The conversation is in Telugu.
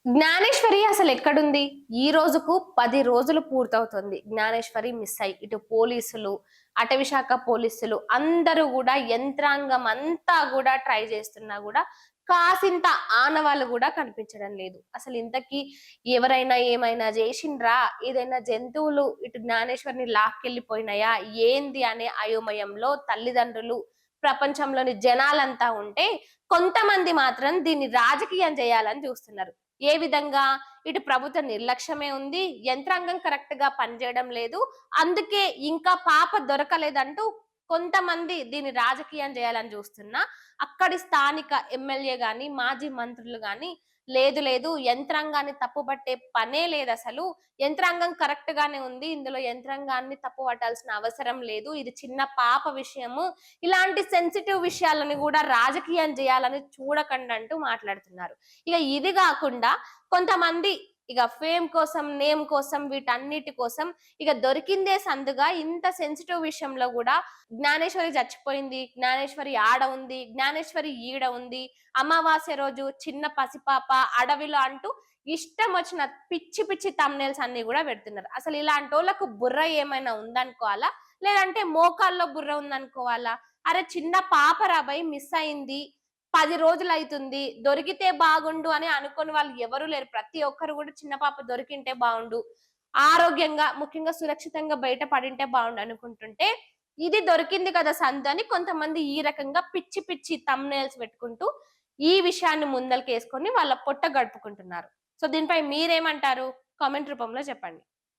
జ్ఞానేశ్వరి అసలు ఎక్కడుంది? ఈ రోజుకు 10 రోజులు పూర్తవుతుంది. జ్ఞానేశ్వరి మిస్ అయ్యి. ఇటు పోలీసులు, అటవీ శాఖ పోలీసులు అందరూ గూడా యంత్రాంగం అంతా గూడా ట్రై చేస్తున్నా గూడా కాసింత ఆనవాళ్ళు గూడా కనిపించడం లేదు. అసలు ఇంతకీ ఎవరైనా ఏమైనా జేషిండ్రా? ఏదైనా జంతువులు ఇటు జ్ఞానేశ్వరిని లాక్కెళ్ళిపోయినాయా? ఏంది అనే అయోమయంలో తల్లిదండ్రులు, ప్రపంచంలోని జనాలంతా ఉంటే, కొంతమంది మాత్రం దీన్ని రాజకీయం చేయాలని చూస్తున్నారు. ఏ విధంగా? ఇటు ప్రభుత్వ నిర్లక్ష్యమే ఉంది. యంత్రాంగం కరెక్ట్ గా పనిచేయడం లేదు. అందుకే ఇంకా పాప దొరకలేదంటూ కొంతమంది దీన్ని రాజకీయం చేయాలని చూస్తున్నా, అక్కడి స్థానిక ఎమ్మెల్యే గాని, మాజీ మంత్రులు గాని లేదు లేదు యంత్రాంగాన్ని తప్పుపట్టే పనే లేదసలు. యంత్రాంగం కరెక్ట్ గానే ఉంది. ఇందులో యంత్రాంగాన్ని తప్పు పట్టాల్సిన అవసరం లేదు. ఇది చిన్న పాప విషయము. ఇలాంటి సెన్సిటివ్ విషయాలను కూడా రాజకీయం చేయాలని చూడకండి అంటూ మాట్లాడుతున్నారు. ఇక ఇది కాకుండా కొంతమంది ఇక ఫేమ్ కోసం, నేమ్ కోసం, వీటన్నిటి కోసం ఇక దొరికిందే సందుగా ఇంత సెన్సిటివ్ విషయంలో కూడా జ్ఞానేశ్వరి చచ్చిపోయింది, జ్ఞానేశ్వరి ఆడ ఉంది, జ్ఞానేశ్వరి ఈడ ఉంది, అమావాస్య రోజు చిన్న పసిపాప అడవిలో అంటూ ఇష్టం వచ్చిన పిచ్చి పిచ్చి తమ్నేల్స్ అన్ని కూడా పెడుతున్నారు. అసలు ఇలాంటి వాళ్ళకు బుర్ర ఏమైనా ఉందనుకోవాలా, లేదంటే మోకాల్లో బుర్ర ఉందనుకోవాలా? అరే చిన్న పాప రాబోయి మిస్ అయింది, 10 రోజులైతుంది. దొరికితే బాగుండు అని అనుకోని వాళ్ళు ఎవరు లేరు. ప్రతి ఒక్కరు కూడా చిన్న పాప దొరికింటే బాగుండు, ఆరోగ్యంగా ముఖ్యంగా సురక్షితంగా బయట పడింటే బాగుండు అనుకుంటుంటే, ఇది దొరికింది కదా సందు అని కొంతమంది ఈ రకంగా పిచ్చి పిచ్చి థంబ్‌నెయిల్స్ పెట్టుకుంటూ ఈ విషయాన్ని ముందలకేసుకొని వాళ్ళ పొట్ట గడుపుకుంటున్నారు. సో దీనిపై మీరేమంటారు? కామెంట్ రూపంలో చెప్పండి.